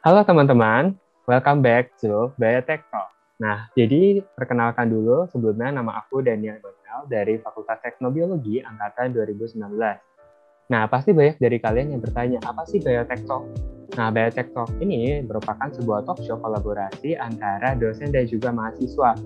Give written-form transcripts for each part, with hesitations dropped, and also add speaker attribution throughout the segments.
Speaker 1: Halo teman-teman, welcome back to Biotech Talk. Nah, jadi perkenalkan dulu sebelumnya nama aku Daniel Donel dari Fakultas Teknobiologi Angkatan 2019. Nah, pasti banyak dari kalian yang bertanya, apa sih Biotech Talk? Nah, Biotech Talk ini merupakan sebuah talk show kolaborasi antara dosen dan juga mahasiswa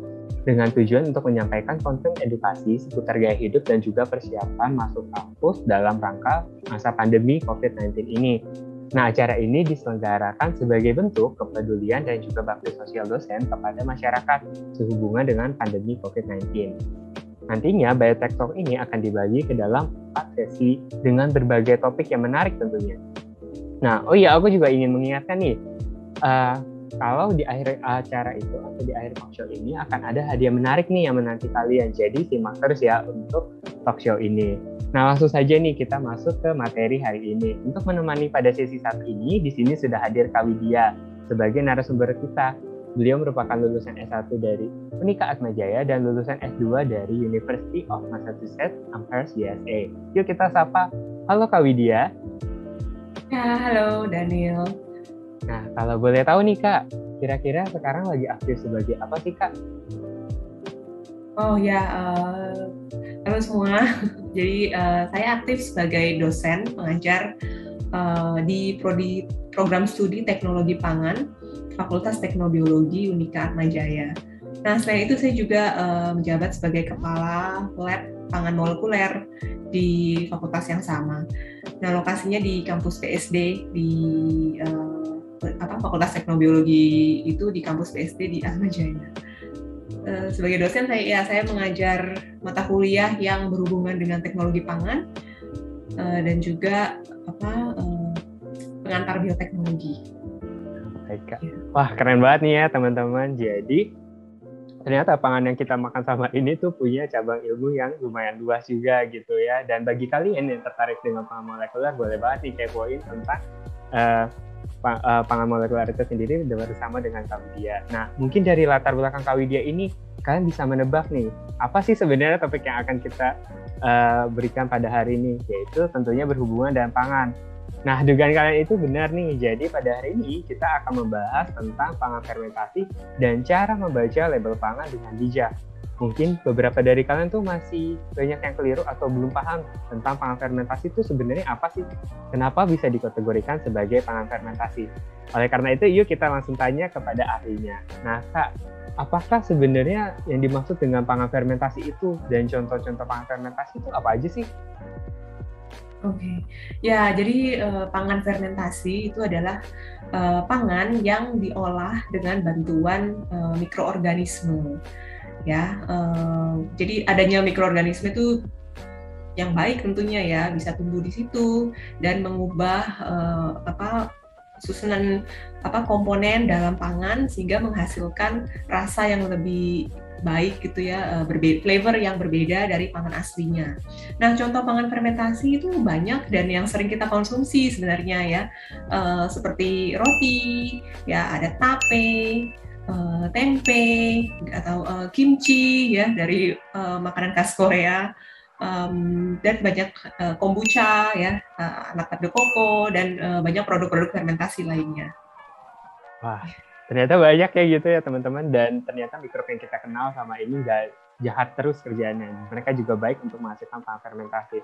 Speaker 1: dengan tujuan untuk menyampaikan konten edukasi seputar gaya hidup dan juga persiapan masuk kampus dalam rangka masa pandemi COVID-19 ini. Nah, acara ini diselenggarakan sebagai bentuk kepedulian dan juga bakti sosial dosen kepada masyarakat sehubungan dengan pandemi COVID-19. Nantinya, Biotech Talk ini akan dibagi ke dalam 4 sesi dengan berbagai topik yang menarik tentunya. Nah, aku juga ingin mengingatkan nih, kalau di akhir acara itu atau di akhir talk show ini akan ada hadiah menarik nih yang menanti kalian. Jadi simak terus ya untuk talk show ini. Nah, langsung saja nih kita masuk ke materi hari ini. Untuk menemani pada sesi saat ini, di sini sudah hadir Kak Widya sebagai narasumber kita. Beliau merupakan lulusan S1 dari Unika Atmajaya dan lulusan S2 dari University of Massachusetts Amherst, USA. Yuk kita sapa. Halo Kak Widya.
Speaker 2: Ya, halo Daniel.
Speaker 1: Nah, kalau boleh tahu nih Kak, kira-kira sekarang lagi aktif sebagai apa sih Kak?
Speaker 2: Oh ya, halo semua. Jadi saya aktif sebagai dosen pengajar di Prodi Program Studi Teknologi Pangan Fakultas Teknobiologi Unika Atmajaya. Nah, selain itu saya juga menjabat sebagai Kepala Lab Pangan Molekuler di fakultas yang sama. Nah, lokasinya di kampus PSD di Fakultas Teknobiologi itu di kampus PSD di Atmajaya. Sebagai dosen saya mengajar mata kuliah yang berhubungan dengan teknologi pangan dan juga pengantar bioteknologi.
Speaker 1: Baik Kak. Wah, keren banget nih ya teman-teman. Jadi ternyata pangan yang kita makan sama ini tuh punya cabang ilmu yang lumayan luas juga gitu ya. Dan bagi kalian yang tertarik dengan pangan molekuler, boleh banget nih kepoin tentang pangan molekuler itu sendiri bersama dengan Kak Widya. Nah, mungkin dari latar belakang Kak Widya ini, kalian bisa menebak nih, apa sih sebenarnya topik yang akan kita berikan pada hari ini, yaitu tentunya berhubungan dengan pangan. Nah, dugaan kalian itu benar nih. Jadi pada hari ini kita akan membahas tentang pangan fermentasi dan cara membaca label pangan dengan bijak. Mungkin beberapa dari kalian tuh masih banyak yang keliru atau belum paham tentang pangan fermentasi itu sebenarnya apa sih? Kenapa bisa dikategorikan sebagai pangan fermentasi? Oleh karena itu, yuk kita langsung tanya kepada ahlinya. Nah, Kak, apakah sebenarnya yang dimaksud dengan pangan fermentasi itu dan contoh-contoh pangan fermentasi itu apa aja sih?
Speaker 2: Oke, ya jadi pangan fermentasi itu adalah pangan yang diolah dengan bantuan mikroorganisme. Ya, jadi adanya mikroorganisme itu yang baik tentunya ya bisa tumbuh di situ dan mengubah susunan komponen dalam pangan sehingga menghasilkan rasa yang lebih baik gitu ya, flavor yang berbeda dari pangan aslinya. Nah, contoh pangan fermentasi itu banyak dan yang sering kita konsumsi sebenarnya ya, seperti roti, ya ada tape, tempe atau kimchi ya dari makanan khas Korea, dan banyak kombucha ya, latte de coco dan banyak produk-produk fermentasi lainnya.
Speaker 1: Wah, ternyata banyak ya gitu ya teman-teman, dan ternyata mikrob yang kita kenal sama ini nggak jahat terus kerjaannya. Mereka juga baik untuk menghasilkan pangan fermentasi.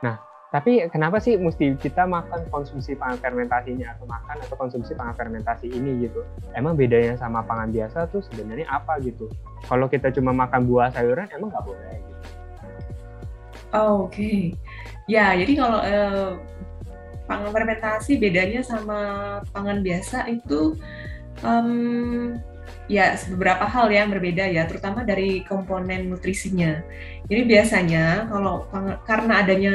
Speaker 1: Nah, tapi kenapa sih mesti kita makan konsumsi pangan fermentasinya atau konsumsi pangan fermentasi ini gitu? Emang bedanya sama pangan biasa tuh sebenarnya apa gitu? Kalau kita cuma makan buah sayuran emang nggak boleh gitu?
Speaker 2: Oke. Ya, jadi kalau pangan fermentasi bedanya sama pangan biasa itu ya beberapa hal yang berbeda ya, terutama dari komponen nutrisinya. Jadi biasanya kalau karena adanya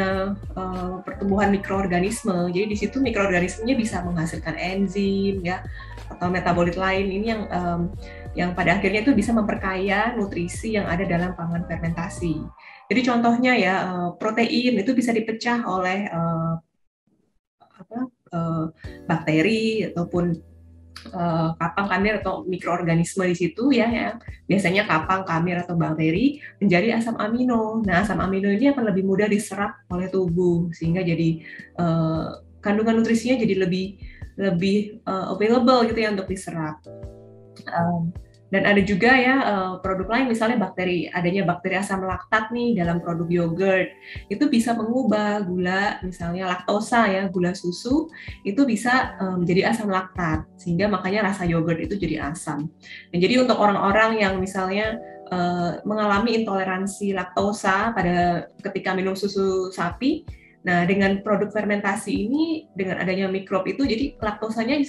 Speaker 2: pertumbuhan mikroorganisme, jadi di situ mikroorganismenya bisa menghasilkan enzim ya atau metabolit lain ini yang pada akhirnya itu bisa memperkaya nutrisi yang ada dalam pangan fermentasi. Jadi contohnya ya protein itu bisa dipecah oleh bakteri ataupun kapang, kamir atau mikroorganisme di situ ya, biasanya kapang, kamir atau bakteri menjadi asam amino. Nah, asam amino ini akan lebih mudah diserap oleh tubuh sehingga jadi kandungan nutrisinya jadi lebih available gitu ya untuk diserap. Dan ada juga ya produk lain, misalnya adanya bakteri asam laktat nih dalam produk yogurt, itu bisa mengubah gula, misalnya laktosa ya, gula susu, itu bisa menjadi asam laktat, sehingga makanya rasa yogurt itu jadi asam. Dan jadi untuk orang-orang yang misalnya mengalami intoleransi laktosa ketika minum susu sapi, nah, dengan produk fermentasi ini, dengan adanya mikrob itu, jadi laktosanya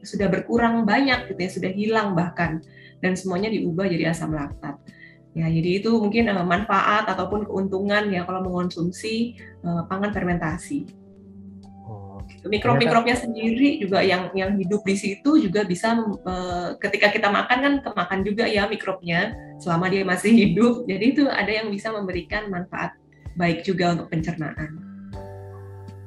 Speaker 2: sudah berkurang banyak, gitu ya, sudah hilang bahkan, dan semuanya diubah jadi asam laktat. Ya, jadi itu mungkin manfaat ataupun keuntungan ya kalau mengonsumsi pangan fermentasi. Mikrob-mikrobnya sendiri juga yang hidup di situ juga bisa ketika kita makan kan kemakan juga ya mikrobnya selama dia masih hidup. Jadi itu ada yang bisa memberikan manfaat baik juga untuk pencernaan.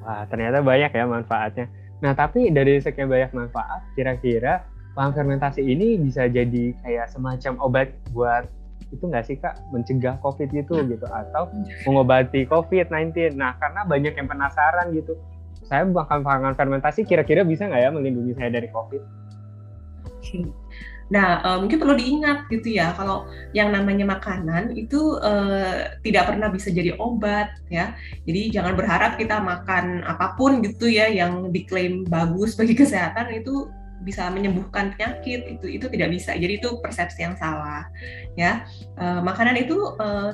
Speaker 1: Wah, ternyata banyak ya manfaatnya. Nah, tapi dari sekian banyak manfaat, kira-kira pangan fermentasi ini bisa jadi kayak semacam obat buat itu nggak sih Kak, mencegah COVID gitu atau mengobati COVID-19. Nah, karena banyak yang penasaran gitu, saya makan pangan fermentasi kira-kira bisa nggak ya melindungi saya dari COVID?
Speaker 2: Nah, mungkin perlu diingat gitu ya, kalau yang namanya makanan itu tidak pernah bisa jadi obat ya. Jadi jangan berharap kita makan apapun gitu ya yang diklaim bagus bagi kesehatan itu bisa menyembuhkan penyakit, itu tidak bisa. Jadi itu persepsi yang salah ya. Makanan itu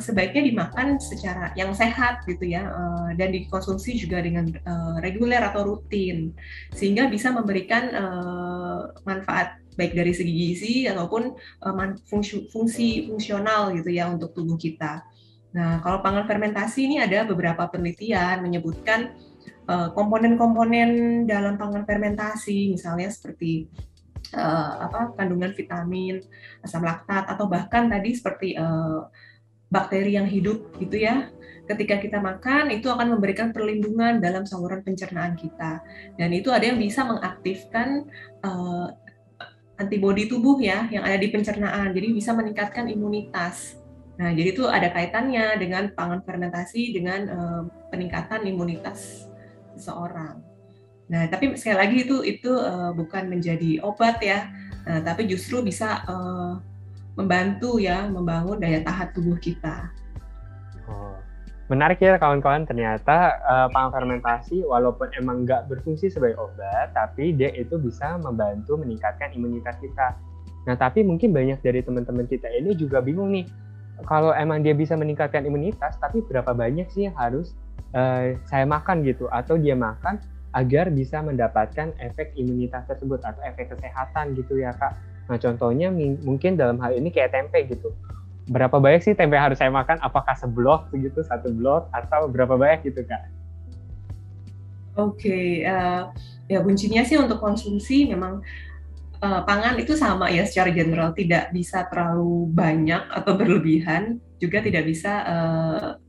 Speaker 2: sebaiknya dimakan secara yang sehat gitu ya, dan dikonsumsi juga dengan reguler atau rutin sehingga bisa memberikan manfaat baik dari segi gizi ataupun fungsi fungsional gitu ya untuk tubuh kita. Nah, kalau pangan fermentasi ini ada beberapa penelitian menyebutkan komponen-komponen dalam pangan fermentasi, misalnya seperti kandungan vitamin, asam laktat, atau bahkan tadi seperti bakteri yang hidup gitu ya. Ketika kita makan itu akan memberikan perlindungan dalam saluran pencernaan kita, dan itu ada yang bisa mengaktifkan antibodi tubuh ya yang ada di pencernaan, jadi bisa meningkatkan imunitas. Nah, jadi itu ada kaitannya dengan pangan fermentasi dengan peningkatan imunitas seseorang. Nah, tapi sekali lagi itu bukan menjadi obat ya, tapi justru bisa membantu ya membangun daya tahan tubuh kita.
Speaker 1: Menarik ya kawan-kawan, ternyata pangan fermentasi walaupun emang nggak berfungsi sebagai obat, tapi dia itu bisa membantu meningkatkan imunitas kita. Nah, tapi mungkin banyak dari teman-teman kita ini juga bingung nih, kalau emang dia bisa meningkatkan imunitas, tapi berapa banyak sih yang harus saya makan gitu, atau dia makan agar bisa mendapatkan efek imunitas tersebut atau efek kesehatan gitu ya Kak. Nah, contohnya mungkin dalam hal ini kayak tempe gitu. Berapa banyak sih tempe harus saya makan? Apakah seblok begitu, satu blok, atau berapa banyak gitu Kak?
Speaker 2: Oke, ya kuncinya sih untuk konsumsi memang pangan itu sama ya secara general, tidak bisa terlalu banyak atau berlebihan, juga tidak bisa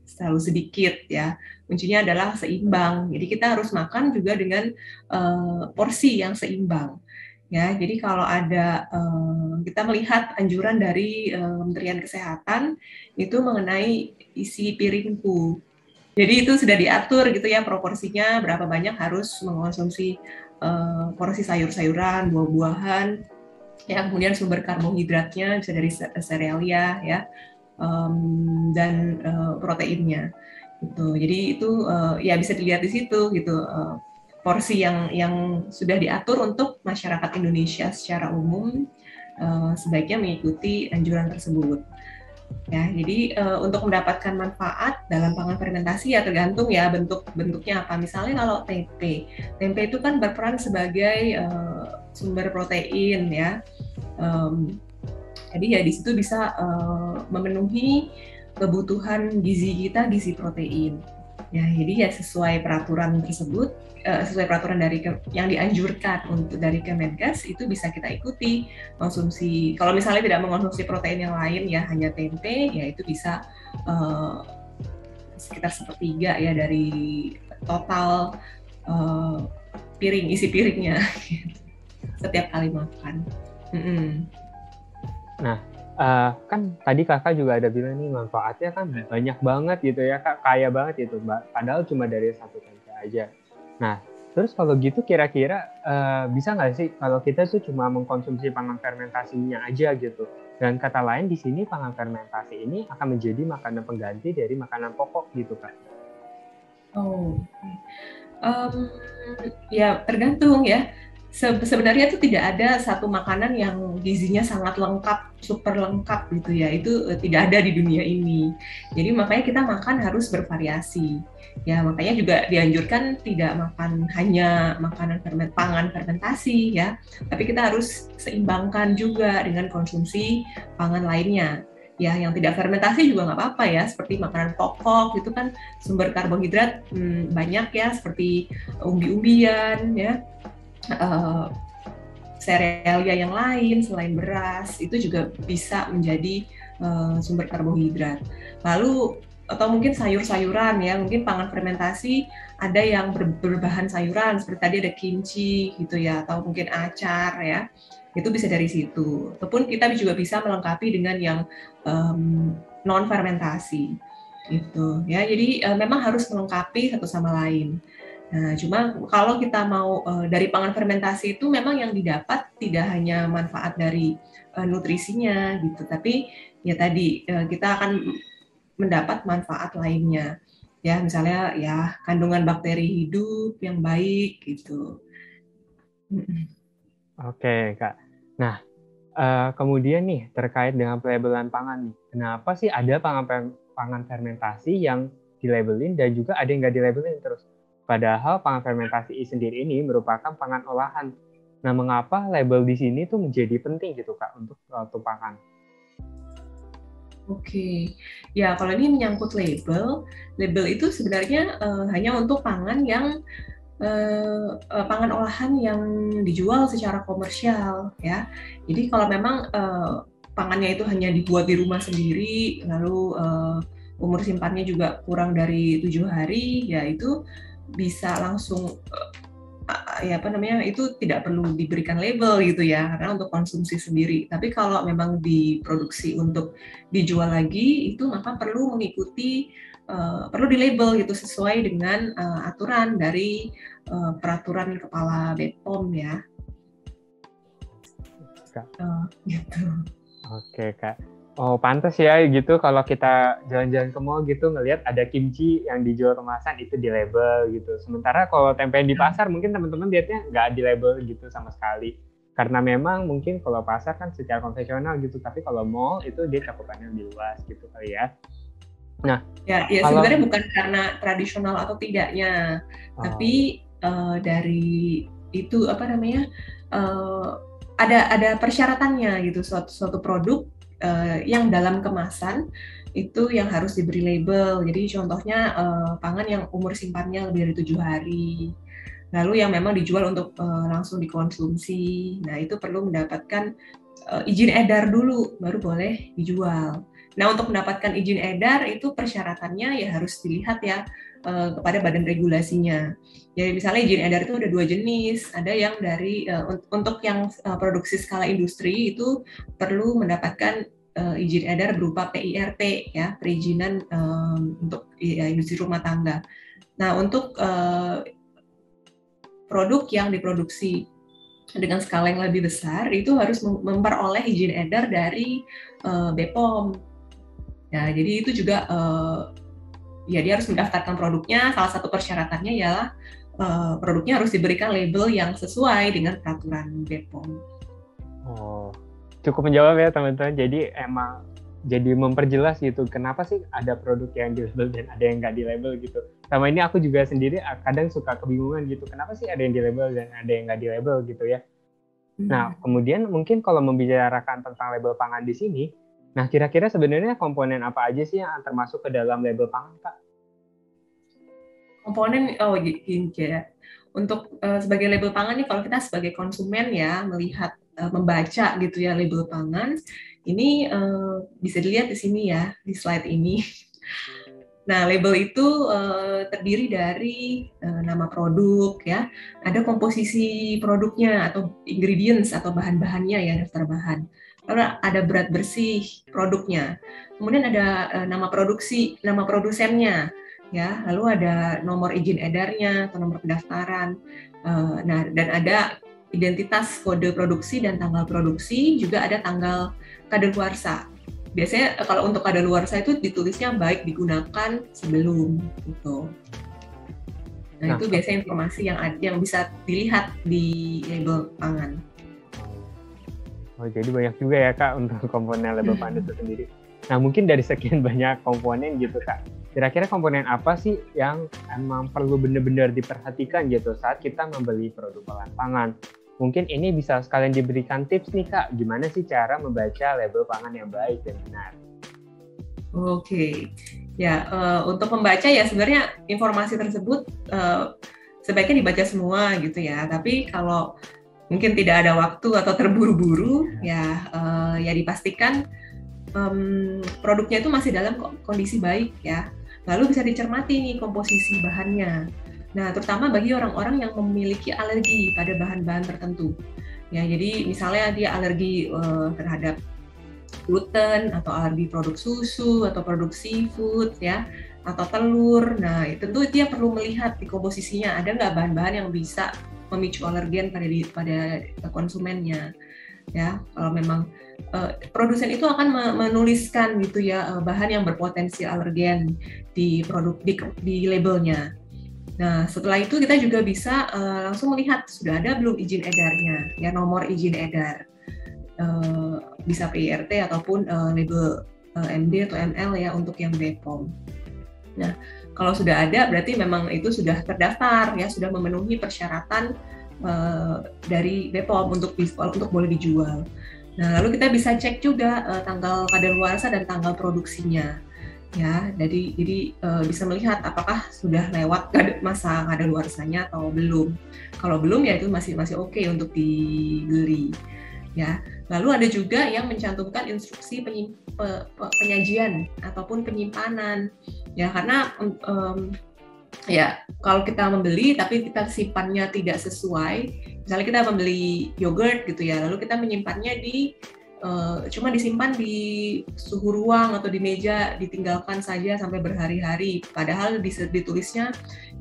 Speaker 2: terlalu sedikit ya. Kuncinya adalah seimbang. Jadi kita harus makan juga dengan porsi yang seimbang. Ya, jadi kalau ada kita melihat anjuran dari Kementerian Kesehatan itu mengenai isi piringku. Jadi itu sudah diatur gitu ya proporsinya berapa banyak harus mengonsumsi porsi sayur-sayuran, buah-buahan, ya kemudian sumber karbohidratnya bisa dari serealia ya, dan proteinnya. Gitu. Jadi itu ya bisa dilihat di situ gitu. Porsi yang sudah diatur untuk masyarakat Indonesia secara umum sebaiknya mengikuti anjuran tersebut. Ya, jadi untuk mendapatkan manfaat dalam pangan fermentasi ya tergantung ya bentuknya apa. Misalnya kalau tempe itu kan berperan sebagai sumber protein ya. Jadi ya di situ bisa memenuhi kebutuhan gizi kita, gizi protein. Ya, jadi ya sesuai peraturan tersebut, sesuai peraturan yang dianjurkan untuk dari Kemenkes itu bisa kita ikuti konsumsi. Kalau misalnya tidak mengonsumsi protein yang lain ya hanya tempe, ya itu bisa sekitar 1/3 ya dari total isi piringnya. setiap kali makan.
Speaker 1: Nah, kan tadi kakak juga ada bilang nih manfaatnya kan banyak banget gitu ya kak, kaya banget gitu mbak. Padahal cuma dari satu tempe aja. Nah, terus kalau gitu kira-kira bisa nggak sih kalau kita tuh cuma mengkonsumsi pangan fermentasinya aja gitu? Dan kata lain di sini pangan fermentasi ini akan menjadi makanan pengganti dari makanan pokok gitu kak?
Speaker 2: Oh, ya tergantung ya. Sebenarnya itu tidak ada satu makanan yang gizinya sangat lengkap, super lengkap gitu ya. Itu tidak ada di dunia ini. Jadi makanya kita makan harus bervariasi. Ya makanya juga dianjurkan tidak makan hanya makanan pangan fermentasi ya. Tapi kita harus seimbangkan juga dengan konsumsi pangan lainnya. Ya, yang tidak fermentasi juga nggak apa-apa ya, seperti makanan pokok itu kan sumber karbohidrat banyak ya, seperti umbi-umbian ya, serealia yang lain selain beras itu juga bisa menjadi sumber karbohidrat. Lalu atau mungkin sayur-sayuran ya, mungkin pangan fermentasi ada yang berbahan sayuran seperti tadi ada kimchi gitu ya, atau mungkin acar ya, itu bisa dari situ. Ataupun kita juga bisa melengkapi dengan yang non fermentasi gitu ya. Jadi memang harus melengkapi satu sama lain. Nah, cuma kalau kita mau dari pangan fermentasi itu memang yang didapat tidak hanya manfaat dari nutrisinya gitu, tapi ya tadi kita akan mendapat manfaat lainnya. Ya, misalnya ya kandungan bakteri hidup yang baik gitu.
Speaker 1: Oke kak. Nah, kemudian nih terkait dengan pelabelan pangan nih, kenapa sih ada pangan fermentasi yang dilabelin dan juga ada yang nggak dilabelin terus? Padahal pangan fermentasi sendiri ini merupakan pangan olahan. Nah, mengapa label di sini tuh menjadi penting gitu kak untuk suatu pangan?
Speaker 2: Oke, ya kalau ini menyangkut label itu sebenarnya hanya untuk pangan yang pangan olahan yang dijual secara komersial ya. Jadi kalau memang pangannya itu hanya dibuat di rumah sendiri, lalu umur simpannya juga kurang dari 7 hari, ya itu bisa langsung ya apa namanya itu tidak perlu diberikan label gitu ya, karena untuk konsumsi sendiri. Tapi kalau memang diproduksi untuk dijual lagi itu maka perlu mengikuti perlu di label gitu sesuai dengan aturan dari peraturan kepala BPOM ya.
Speaker 1: Gitu. Oke kak. Oh pantas ya gitu kalau kita jalan-jalan ke mall gitu ngelihat ada kimchi yang dijual kemasan itu di label gitu. Sementara kalau tempe di pasar mungkin teman-teman lihatnya nggak di label gitu sama sekali. Karena memang mungkin kalau pasar kan secara konvensional gitu, tapi kalau mall itu dia cakupannya lebih luas gitu kali ya.
Speaker 2: Nah, ya kalau, sebenarnya bukan karena tradisional atau tidaknya, tapi dari itu apa namanya ada persyaratannya gitu, suatu produk yang dalam kemasan itu yang harus diberi label. Jadi contohnya pangan yang umur simpannya lebih dari 7 hari. Lalu yang memang dijual untuk langsung dikonsumsi. Nah, itu perlu mendapatkan izin edar dulu baru boleh dijual. Nah, untuk mendapatkan izin edar itu persyaratannya ya harus dilihat ya kepada badan regulasinya. Jadi misalnya izin edar itu ada 2 jenis, ada yang dari untuk yang produksi skala industri itu perlu mendapatkan izin edar berupa PIRT ya, perizinan untuk industri rumah tangga. Nah, untuk produk yang diproduksi dengan skala yang lebih besar itu harus memperoleh izin edar dari BPOM. Nah, jadi itu juga ya dia harus mendaftarkan produknya. Salah satu persyaratannya ialah produknya harus diberikan label yang sesuai dengan peraturan BPOM.
Speaker 1: Oh, cukup menjawab ya teman-teman. Jadi emang jadi memperjelas gitu kenapa sih ada produk yang di label dan ada yang nggak di label gitu. Sama ini aku juga sendiri kadang suka kebingungan gitu kenapa sih ada yang di label dan ada yang nggak di label gitu ya. Nah kemudian mungkin kalau membicarakan tentang label pangan di sini, nah kira-kira sebenarnya komponen apa aja sih yang termasuk ke dalam label pangan kak?
Speaker 2: Komponen gini ya. Untuk sebagai label pangan nih kalau kita sebagai konsumen ya melihat membaca gitu ya label pangan ini bisa dilihat di sini ya di slide ini. Nah, label itu terdiri dari nama produk ya, ada komposisi produknya atau ingredients atau bahan-bahannya ya, daftar bahan. Lalu ada berat bersih produknya. Kemudian ada nama produksi, nama produsennya ya, lalu ada nomor izin edarnya atau nomor pendaftaran. Nah, dan ada identitas kode produksi dan tanggal produksi, juga ada tanggal kadaluarsa. Biasanya kalau untuk kadaluarsa itu ditulisnya baik digunakan sebelum gitu. Nah, itu biasanya informasi yang bisa dilihat di label pangan.
Speaker 1: Oh, jadi banyak juga ya Kak untuk komponen label pangan itu sendiri. Nah, mungkin dari sekian banyak komponen gitu Kak, kira-kira komponen apa sih yang emang perlu benar-benar diperhatikan gitu saat kita membeli produk olahan pangan? Mungkin ini bisa sekalian diberikan tips nih Kak, gimana sih cara membaca label pangan yang baik dan benar?
Speaker 2: Oke, ya untuk membaca ya sebenarnya informasi tersebut sebaiknya dibaca semua gitu ya. Tapi kalau mungkin tidak ada waktu atau terburu-buru ya dipastikan produknya itu masih dalam kondisi baik ya. Lalu bisa dicermati nih komposisi bahannya. Nah, terutama bagi orang-orang yang memiliki alergi pada bahan-bahan tertentu. Ya, jadi misalnya dia alergi terhadap gluten atau alergi produk susu atau produk seafood ya, atau telur. Nah, tentu dia perlu melihat di komposisinya ada nggak bahan-bahan yang bisa memicu alergen pada konsumennya. Ya, kalau memang produsen itu akan menuliskan gitu ya bahan yang berpotensi alergen di produk di labelnya. Nah, setelah itu kita juga bisa langsung melihat sudah ada belum izin edarnya, ya nomor izin edar, bisa PIRT ataupun label MD atau ML ya untuk yang BPOM. Nah, kalau sudah ada berarti memang itu sudah terdaftar ya, sudah memenuhi persyaratan dari BPOM untuk boleh dijual. Nah, lalu kita bisa cek juga tanggal kadaluarsa dan tanggal produksinya. Ya, jadi bisa melihat apakah sudah lewat masa kadaluarsanya atau belum. Kalau belum ya itu masih oke untuk dibeli. Ya, lalu ada juga yang mencantumkan instruksi penyajian ataupun penyimpanan. Ya, karena ya kalau kita membeli tapi kita simpannya tidak sesuai, misalnya kita membeli yogurt gitu ya, lalu kita menyimpannya cuma disimpan di suhu ruang atau di meja, ditinggalkan saja sampai berhari-hari, padahal ditulisnya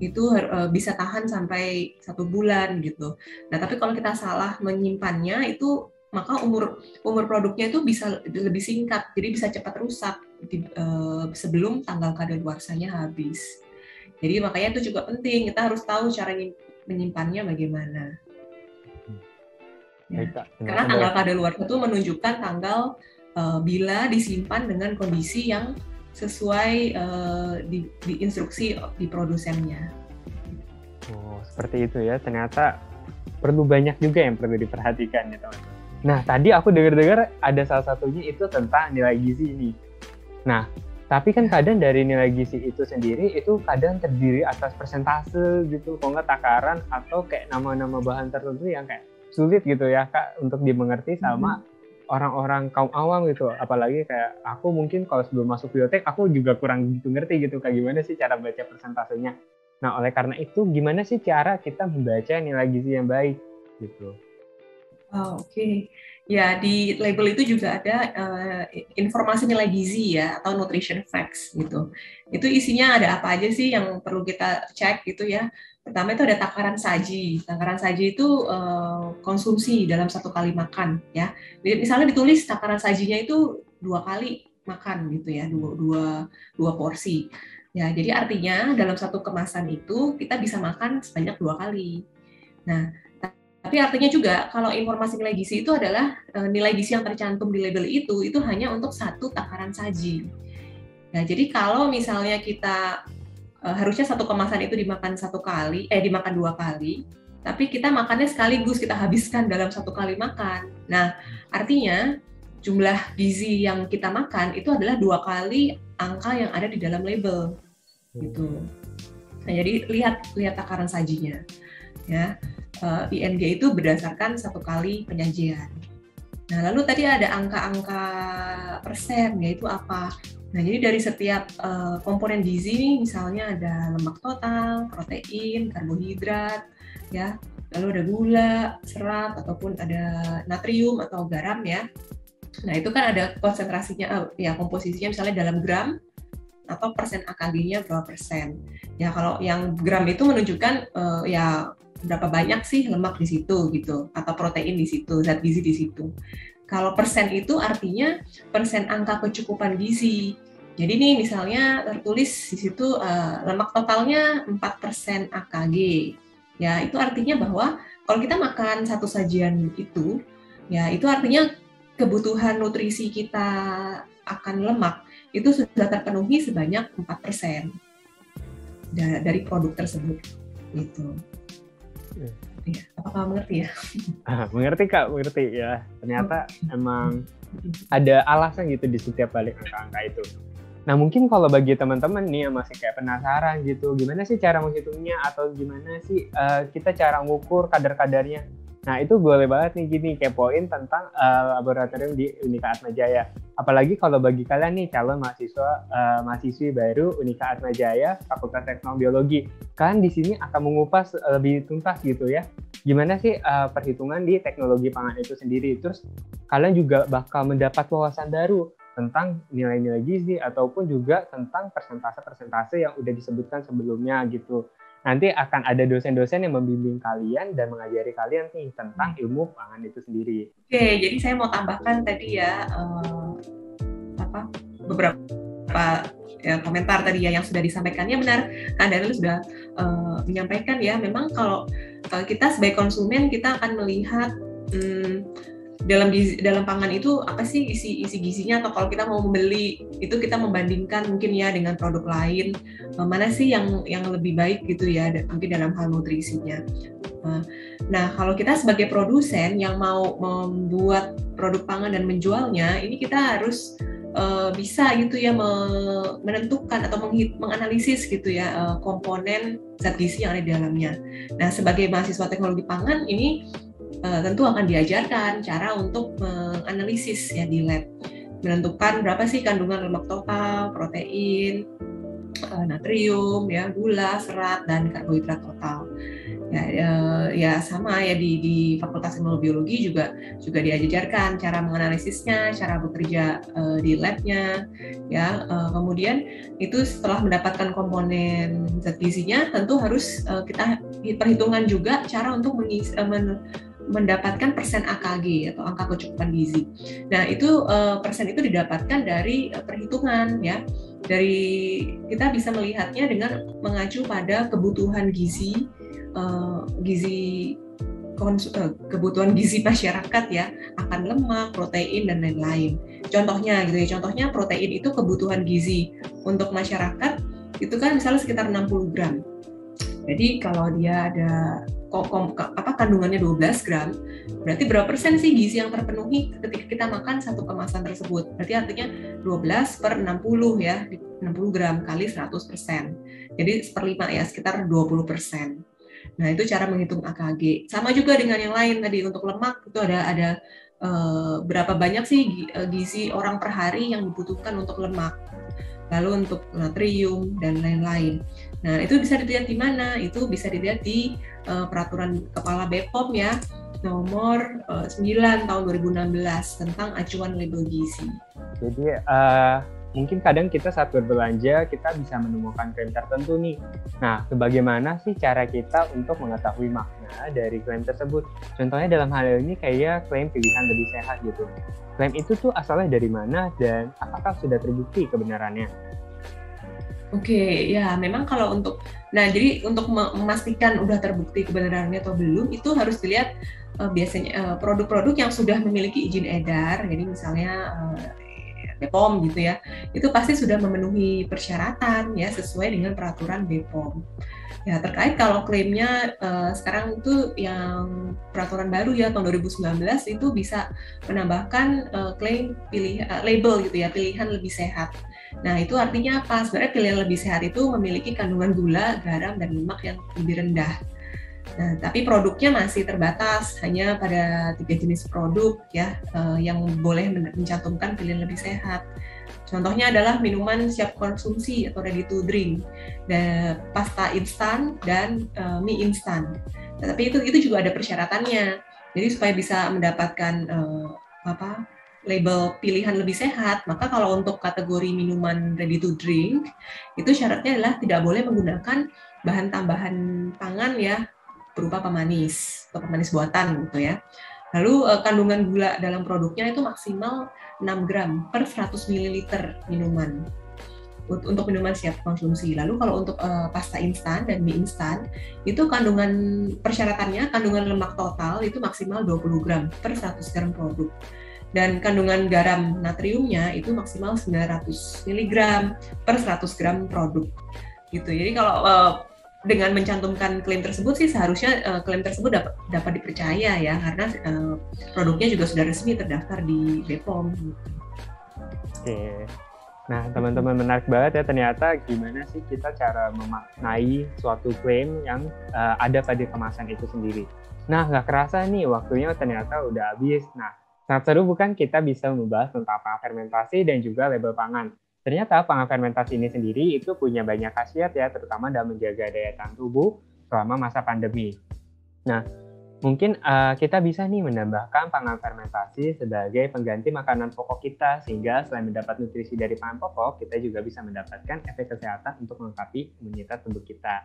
Speaker 2: itu bisa tahan sampai 1 bulan gitu. Nah, tapi kalau kita salah menyimpannya itu maka umur produknya itu bisa lebih singkat, jadi bisa cepat rusak sebelum tanggal kadaluarsanya habis. Jadi makanya itu juga penting, kita harus tahu cara menyimpannya bagaimana. Ya. Karena tanggal kadaluarsa itu menunjukkan tanggal bila disimpan dengan kondisi yang sesuai di instruksi di produsennya.
Speaker 1: Oh, seperti itu ya. Ternyata perlu banyak juga yang perlu diperhatikan ya teman-teman. Nah, tadi aku dengar-dengar ada salah satunya itu tentang nilai gizi ini. Nah, tapi kan kadang dari nilai gizi itu sendiri itu kadang terdiri atas persentase gitu, kalau nggak takaran atau kayak nama-nama bahan tertentu yang kayak sulit gitu ya Kak untuk dimengerti sama orang-orang kaum awam gitu. Apalagi kayak aku mungkin kalau sebelum masuk biotek aku juga kurang gitu ngerti gitu kayak gimana sih cara baca persentasenya. Nah, oleh karena itu gimana sih cara kita membaca nilai gizi yang baik gitu?
Speaker 2: Oke. Ya, di label itu juga ada informasi nilai gizi ya, atau nutrition facts gitu. Itu isinya ada apa aja sih yang perlu kita cek gitu ya. Pertama itu ada takaran saji. Takaran saji itu konsumsi dalam 1 kali makan ya. Jadi, misalnya ditulis takaran sajinya itu 2 kali makan gitu ya, dua porsi. Ya, jadi artinya dalam 1 kemasan itu kita bisa makan sebanyak 2 kali. Nah, tapi artinya juga kalau informasi nilai gizi itu adalah nilai gizi yang tercantum di label itu hanya untuk 1 takaran saji. Nah, jadi kalau misalnya kita harusnya 1 kemasan itu dimakan 2 kali, tapi kita makannya sekaligus, kita habiskan dalam 1 kali makan. Nah, artinya jumlah gizi yang kita makan itu adalah 2 kali angka yang ada di dalam label, gitu. Nah, jadi lihat takaran sajinya, ya. ING itu berdasarkan 1 kali penyajian. Nah, lalu tadi ada angka-angka persen, yaitu apa? Nah, jadi dari setiap komponen gizi nih, misalnya ada lemak total, protein, karbohidrat, ya, lalu ada gula, serat, ataupun ada natrium atau garam ya. Nah, itu kan ada konsentrasinya, ya komposisinya misalnya dalam gram atau persen AKG-nya berapa persen. Ya, kalau yang gram itu menunjukkan ya berapa banyak sih lemak di situ gitu, atau protein di situ, zat gizi di situ. Kalau persen itu artinya persen angka kecukupan gizi. Jadi nih misalnya tertulis di situ lemak totalnya 4% AKG. Ya, itu artinya bahwa kalau kita makan satu sajian itu, ya itu artinya kebutuhan nutrisi kita akan lemak itu sudah terpenuhi sebanyak 4% dari produk tersebut. Gitu. Ya, apakah mengerti ya?
Speaker 1: Mengerti Kak, mengerti ya. Ternyata emang ada alasan gitu di setiap balik angka-angka itu. Nah mungkin kalau bagi teman-teman nih yang masih kayak penasaran gitu, gimana sih cara menghitungnya atau gimana sih kita cara mengukur kadar-kadarnya? Nah itu boleh banget nih gini kepoin tentang laboratorium di Unika Atmajaya. Apalagi kalau bagi kalian nih calon mahasiswi baru Unika Atmajaya Fakultas Teknologi Biologi, kalian di sini akan mengupas lebih tuntas gitu ya. Gimana sih perhitungan di teknologi pangan itu sendiri? Terus kalian juga bakal mendapat wawasan baru tentang nilai-nilai gizi ataupun juga tentang persentase-persentase yang udah disebutkan sebelumnya gitu. Nanti akan ada dosen-dosen yang membimbing kalian dan mengajari kalian nih tentang ilmu pangan itu sendiri.
Speaker 2: Oke, jadi saya mau tambahkan tadi ya beberapa komentar tadi ya yang sudah disampaikannya benar. Kak Daniel sudah menyampaikan ya, memang kalau kita sebagai konsumen kita akan melihat dalam pangan itu apa sih isi gizinya, atau kalau kita mau membeli itu kita membandingkan mungkin ya dengan produk lain, mana sih yang lebih baik gitu ya, mungkin dalam hal nutrisinya. Nah, kalau kita sebagai produsen yang mau membuat produk pangan dan menjualnya, ini kita harus bisa gitu ya menentukan atau menganalisis gitu ya komponen zat gizi yang ada di dalamnya. Nah, sebagai mahasiswa teknologi pangan ini tentu akan diajarkan cara untuk menganalisis ya di lab, menentukan berapa sih kandungan lemak total, protein, natrium, ya gula, serat, dan karbohidrat total. Ya sama ya di Fakultas Teknologi Biologi juga diajarkan cara menganalisisnya, cara bekerja di labnya, ya. Kemudian itu setelah mendapatkan komponen zat gizinya, tentu harus kita perhitungan juga cara untuk mendapatkan persen AKG atau angka kecukupan gizi. Nah, itu persen itu didapatkan dari perhitungan ya. Dari kita bisa melihatnya dengan mengacu pada kebutuhan kebutuhan gizi masyarakat ya, akan lemak, protein dan lain-lain. Contohnya gitu ya. Contohnya protein itu kebutuhan gizi untuk masyarakat itu kan misalnya sekitar 60 gram. Jadi kalau dia ada kandungannya 12 gram, berarti berapa persen sih gizi yang terpenuhi ketika kita makan satu kemasan tersebut? Berarti artinya 12 per 60 ya, 60 gram kali 100%. Jadi seperlima ya, sekitar 20%. Nah, itu cara menghitung AKG. Sama juga dengan yang lain tadi, untuk lemak itu ada berapa banyak sih gizi orang per hari yang dibutuhkan untuk lemak. Lalu untuk natrium dan lain-lain. Nah, itu bisa dilihat di mana? Itu bisa dilihat di peraturan Kepala BPOM ya, nomor 9 tahun 2016 tentang acuan label gizi.
Speaker 1: Jadi mungkin kadang kita saat berbelanja kita bisa menemukan klaim tertentu nih. Nah, bagaimana sih cara kita untuk mengetahui makna dari klaim tersebut? Contohnya dalam hal ini kayak klaim pilihan lebih sehat gitu. Klaim itu tuh asalnya dari mana dan apakah sudah terbukti kebenarannya?
Speaker 2: Oke, ya memang kalau jadi untuk memastikan udah terbukti kebenarannya atau belum, itu harus dilihat biasanya produk-produk yang sudah memiliki izin edar, jadi misalnya BPOM gitu ya, itu pasti sudah memenuhi persyaratan ya sesuai dengan peraturan BPOM. Ya, terkait kalau klaimnya sekarang itu yang peraturan baru ya tahun 2019 itu bisa menambahkan klaim label gitu ya, pilihan lebih sehat. Nah, itu artinya apa? Sebenarnya pilihan lebih sehat itu memiliki kandungan gula, garam, dan lemak yang lebih rendah. Nah, tapi produknya masih terbatas, hanya pada 3 jenis produk ya yang boleh mencantumkan pilihan lebih sehat. Contohnya adalah minuman siap konsumsi atau ready to drink, dan pasta instan dan mie instan. Tapi itu juga ada persyaratannya. Jadi supaya bisa mendapatkan label pilihan lebih sehat, maka kalau untuk kategori minuman ready to drink itu syaratnya adalah tidak boleh menggunakan bahan tambahan pangan ya, berupa pemanis atau pemanis buatan gitu ya. Lalu kandungan gula dalam produknya itu maksimal 6 gram per 100 ml minuman untuk minuman siap konsumsi. Lalu kalau untuk pasta instan dan mie instan itu kandungan persyaratannya kandungan lemak total itu maksimal 20 gram per 100 gram produk. Dan kandungan garam natriumnya itu maksimal 900 mg per 100 gram produk. Gitu. Jadi kalau dengan mencantumkan klaim tersebut sih seharusnya klaim tersebut dapat dipercaya ya, karena produknya juga sudah resmi terdaftar di BPOM.
Speaker 1: Oke. Nah, teman-teman, menarik banget ya ternyata gimana sih kita cara memaknai suatu klaim yang ada pada kemasan itu sendiri. Nah, nggak kerasa nih waktunya ternyata udah habis. Nah, sangat seru bukan kita bisa membahas tentang pangan fermentasi dan juga label pangan. Ternyata pangan fermentasi ini sendiri itu punya banyak khasiat ya, terutama dalam menjaga daya tahan tubuh selama masa pandemi. Nah, mungkin kita bisa nih menambahkan pangan fermentasi sebagai pengganti makanan pokok kita, sehingga selain mendapat nutrisi dari pangan pokok, kita juga bisa mendapatkan efek kesehatan untuk melengkapi imunitas tubuh kita.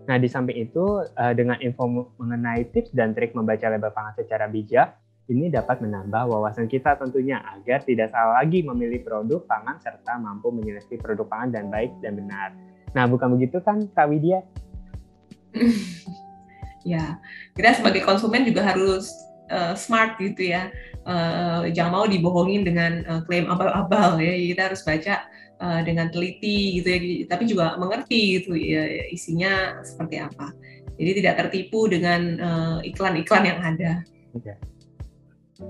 Speaker 1: Nah, di samping itu, dengan info mengenai tips dan trik membaca label pangan secara bijak, ini dapat menambah wawasan kita tentunya agar tidak salah lagi memilih produk pangan serta mampu menyeleksi produk pangan dan baik dan benar. Nah, bukan begitu kan Kak Widya?
Speaker 2: Ya, kita sebagai konsumen juga harus smart gitu ya. Jangan mau dibohongin dengan klaim abal-abal ya. Kita harus baca dengan teliti gitu ya, tapi juga mengerti gitu ya, isinya seperti apa. Jadi tidak tertipu dengan iklan-iklan yang ada.
Speaker 1: Okay.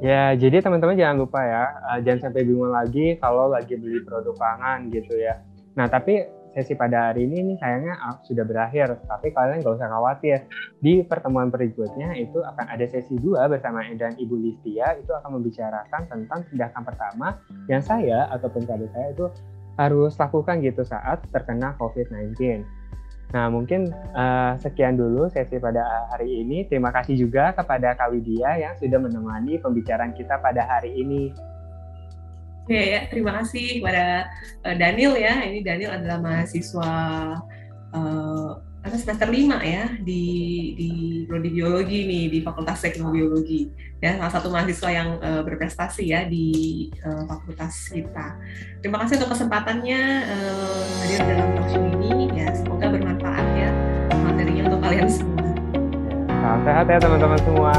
Speaker 1: Ya, jadi teman-teman jangan lupa ya, jangan sampai bingung lagi kalau lagi beli produk pangan gitu ya. Nah, tapi sesi pada hari ini nih sayangnya sudah berakhir, tapi kalian nggak usah khawatir. Di pertemuan berikutnya itu akan ada sesi 2 bersama dan Ibu Listia, itu akan membicarakan tentang tindakan pertama yang saya ataupun kader saya itu harus lakukan gitu saat terkena COVID-19. Nah, mungkin sekian dulu sesi pada hari ini. Terima kasih juga kepada Kak Widya yang sudah menemani pembicaraan kita pada hari ini.
Speaker 2: Ya, terima kasih kepada Daniel ya. Ini Daniel adalah mahasiswa semester 5 ya di Prodi Biologi nih di Fakultas Teknobiologi. Ya, salah satu mahasiswa yang berprestasi ya di fakultas kita. Terima kasih untuk kesempatannya hadir dalam talkshow ini. Ya, semoga bermanfaat ya materinya untuk kalian semua.
Speaker 1: Salam sehat ya teman-teman semua.